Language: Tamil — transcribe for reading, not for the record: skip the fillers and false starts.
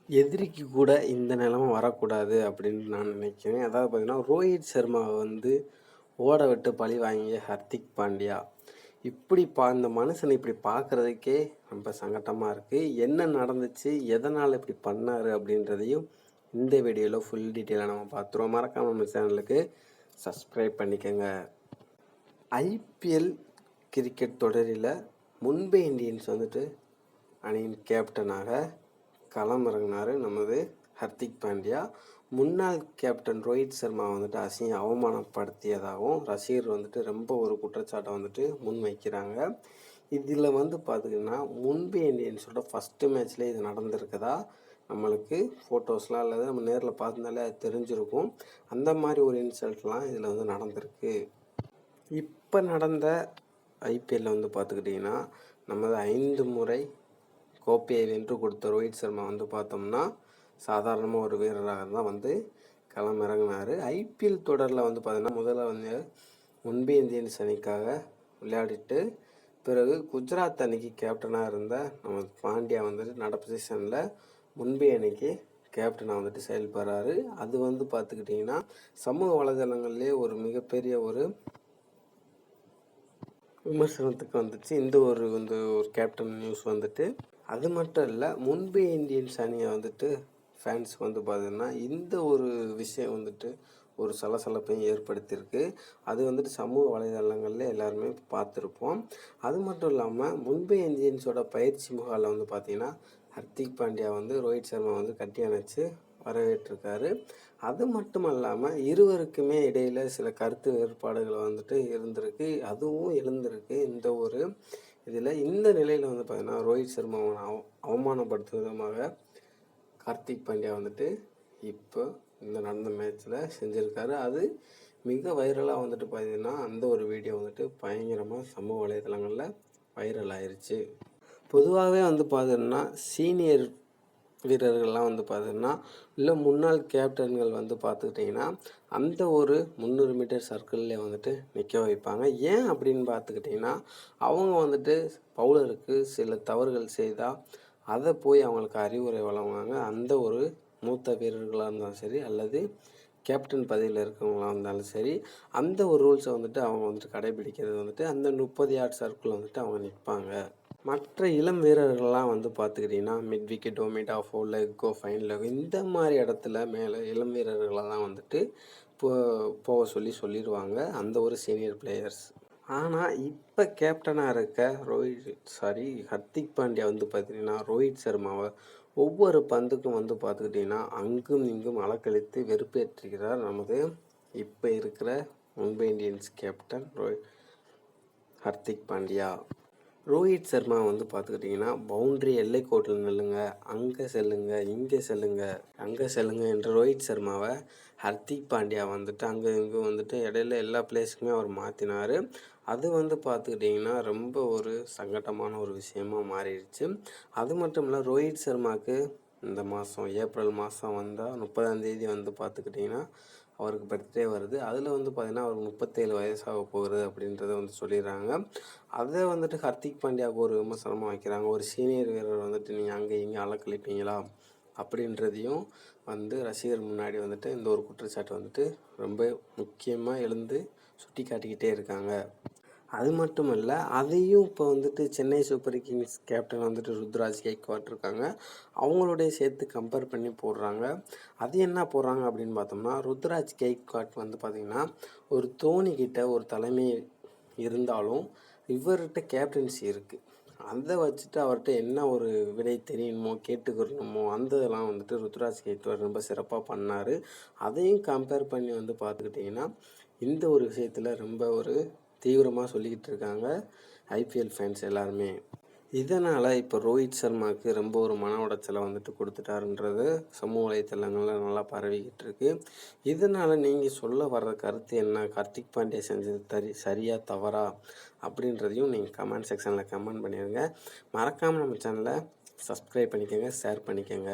எதிரிக்கு கூட இந்த நிலைமை வரக்கூடாது அப்படின்னு நான் நினைக்கிறேன். அதாவது பார்த்தீங்கன்னா, ரோஹித் சர்மாவை ஓட விட்டு பழி வாங்கிய ஹர்திக் பாண்டியா. இந்த மனுஷனை இப்படி பார்க்குறதுக்கே ரொம்ப சங்கட்டமாக இருக்குது. என்ன நடந்துச்சு, எதனால் இப்படி பண்ணார் அப்படின்றதையும் இந்த வீடியோவில் ஃபுல் டீட்டெயிலாக நம்ம பார்த்துருவோம். மறக்காமல் நம்ம சேனலுக்கு சப்ஸ்கிரைப் பண்ணிக்கோங்க. ஐபிஎல் கிரிக்கெட் தொடரில் மும்பை இந்தியன்ஸ் அணியின் கேப்டனாக களமிறங்கினார் நமது ஹர்திக் பாண்டியா. முன்னாள் கேப்டன் ரோஹித் சர்மா அவமானப்படுத்தியதாகவும் ரசிகர் ரொம்ப ஒரு குற்றச்சாட்டை முன் வைக்கிறாங்க. இதில் பார்த்திங்கன்னா மும்பை இந்தியன்ஸோட ஃபஸ்ட்டு மேட்ச்லேயே இது நடந்திருக்குதா நம்மளுக்கு ஃபோட்டோஸ்லாம் அல்லது நம்ம நேரில் பார்த்துருந்தாலே அது தெரிஞ்சிருக்கும். அந்த மாதிரி ஒரு இன்சல்ட்லாம் இதில் நடந்திருக்கு. இப்போ நடந்த ஐபிஎல்லில் பார்த்துக்கிட்டிங்கன்னா நமது 5 முறை கோப்பையை வென்று கொடுத்த ரோஹித் சர்மா பார்த்தோம்னா சாதாரணமாக ஒரு வீரராக தான் களமிறங்கினார். ஐபிஎல் தொடரில் பார்த்தீங்கன்னா முதல்ல மும்பை இந்தியன்ஸ் அணிக்காக விளையாடிட்டு பிறகு குஜராத் அணிக்கு கேப்டனாக இருந்த நம்ம பாண்டியா நடப்பு சீசனில் மும்பை அணிக்கு கேப்டனாக செயல்படுறாரு. அது பார்த்துக்கிட்டிங்கன்னா சமூக வலைதளங்கள்லேயே ஒரு மிகப்பெரிய ஒரு விமர்சனத்துக்கு வந்துச்சு இந்த ஒரு கேப்டன் நியூஸ் அது மட்டும் இல்லை, மும்பை இந்தியன்ஸ் அணியை ஃபேன்ஸ் பார்த்தீங்கன்னா இந்த ஒரு விஷயம் ஒரு சலசலப்பையும் ஏற்படுத்தியிருக்கு. அது சமூக வலைதளங்களில் எல்லாருமே பார்த்துருப்போம். அது மட்டும் இல்லாமல் மும்பை இந்தியன்ஸோட பயிற்சி முகாமில் பார்த்தீங்கன்னா ஹர்திக் பாண்டியா ரோஹித் சர்மா கட்டி அணைச்சு வரவேற்றிருக்காரு. அது மட்டும் இல்லாமல் இருவருக்குமே இடையில் சில கருத்து வேறுபாடுகள் இருந்திருக்கு, அதுவும் எழுந்திருக்கு. இந்த நிலையில் பார்த்தீங்கன்னா ரோஹித் சர்மாவை அவமானப்படுத்தும் விதமாக ஹர்திக் பாண்டியா இப்போ இந்த நடந்த மேட்ச்சில் செஞ்சுருக்காரு. அது மிக வைரலாக பார்த்தீங்கன்னா அந்த ஒரு வீடியோ பயங்கரமாக சமூக வலைதளங்களில் வைரல் ஆயிடுச்சு. பொதுவாகவே பார்த்தீங்கன்னா சீனியர் வீரர்கள்லாம் பார்த்தீங்கன்னா இல்லை முன்னாள் கேப்டன்கள் பார்த்துக்கிட்டிங்கன்னா அந்த ஒரு 300 மீட்டர் சர்க்கிள்லேயே நிற்க வைப்பாங்க. ஏன் அப்படின்னு பார்த்துக்கிட்டிங்கன்னா அவங்க பவுலருக்கு சில தவறுகள் செய்தால் அதை போய் அவங்களுக்கு அறிவுரை வழங்குவாங்க. அந்த ஒரு மூத்த வீரர்களாக இருந்தாலும் சரி அல்லது கேப்டன் பதவியில் இருக்கிறவங்களாக இருந்தாலும் சரி, அந்த ஒரு ரூல்ஸை அவங்க கடைபிடிக்கிறது அந்த 30 யார்ட் சர்க்கிள் அவங்க நிற்பாங்க. மற்ற இளம் வீரர்கள்லாம் பார்த்துக்கிட்டிங்கன்னா மிட் விக்கெட், மிட் ஆஃப், லெக்கோ, ஃபைன் லெக் இந்த மாதிரி இடத்துல மேலே இளம் வீரர்களெல்லாம் போக சொல்லிடுவாங்க அந்த ஒரு சீனியர் பிளேயர்ஸ். ஆனால் இப்போ கேப்டனாக இருக்க ஹர்திக் பாண்டியா பார்த்திங்கன்னா ரோஹித் சர்மாவை ஒவ்வொரு பந்துக்கும் பார்த்துக்கிட்டிங்கன்னா அங்கும் இங்கும் அலக்கழித்து வெறுப்பேற்றுகிறார் நமது இப்போ இருக்கிற மும்பை இந்தியன்ஸ் கேப்டன் ஹர்திக் பாண்டியா. ரோஹித் சர்மா பார்த்துக்கிட்டிங்கன்னா பவுண்ட்ரி எல்லைக்கோட்டில் நில்லுங்க, அங்கே செல்லுங்க, இங்கே செல்லுங்க என்று ரோஹித் சர்மாவை ஹர்திக் பாண்டியா அங்கே இங்கே இடையில எல்லா பிளேஸுக்குமே அவர் மாற்றினார். அது பார்த்துக்கிட்டிங்கன்னா ரொம்ப ஒரு சங்கடமான ஒரு விஷயமாக மாறிடுச்சு. அது மட்டும் இல்லை, ரோஹித் சர்மாவுக்கு இந்த மாதம் ஏப்ரல் மாதம் 30ஆம் தேதி பார்த்துக்கிட்டிங்கன்னா அவருக்கு பர்த்டே வருது. அதில் பார்த்திங்கன்னா அவருக்கு 37 வயசாக போகுது அப்படின்றத சொல்லிடுறாங்க. அதை ஹர்திக் பாண்டியாவுக்கு ஒரு விமர்சனமாக வைக்கிறாங்க. ஒரு சீனியர் வீரர் நீங்கள் அங்கே இங்கே அலக்கழிப்பீங்களா அப்படின்றதையும் ரசிகர் முன்னாடி இந்த ஒரு குற்றச்சாட்டு ரொம்ப முக்கியமாக எழுந்து சுட்டி காட்டிக்கிட்டே இருக்காங்க. அது மட்டும் இல்லை, அதையும் இப்போ Chennai Super Kings captain Ruturaj Gaikwad இருக்காங்க, அவங்களோடைய சேர்த்து கம்பேர் பண்ணி போடுறாங்க. அது என்ன போடுறாங்க அப்படின்னு பார்த்தோம்னா, ருத்ராஜ் கெய்க்வாட் பார்த்திங்கன்னா ஒரு தோனிக்கிட்ட ஒரு தலைமை இருந்தாலும் இவர்கிட்ட கேப்டன்சி இருக்குது. அதை வச்சுட்டு அவர்கிட்ட என்ன ஒரு விடை தெரியணுமோ கேட்டுக்கிறணுமோ அந்த இதெல்லாம் ருத்ராஜ் கெய்க்வாட் ரொம்ப சிறப்பாக பண்ணார். அதையும் கம்பேர் பண்ணி பார்த்துக்கிட்டிங்கன்னா இந்த ஒரு விஷயத்தில் ரொம்ப ஒரு தீவிரமாக சொல்லிக்கிட்டு இருக்காங்க ஐபிஎல் ஃபேன்ஸ் எல்லாருமே. இதனால் இப்போ ரோஹித் சர்மாவுக்கு ரொம்ப ஒரு மன உடைச்சலை கொடுத்துட்டாருன்றது சமூக வலைத்தளங்களில் நல்லா பரவிக்கிட்டு இருக்கு. இதனால் நீங்கள் சொல்ல வர்ற கருத்து என்ன, ஹர்திக் பாண்டியா செஞ்சது சரியா தவறா அப்படின்றதையும் நீங்கள் கமெண்ட் செக்ஷனில் கமெண்ட் பண்ணிடுங்க. மறக்காமல் நம்ம சேனலை சப்ஸ்கிரைப் பண்ணிக்கோங்க, ஷேர் பண்ணிக்கோங்க.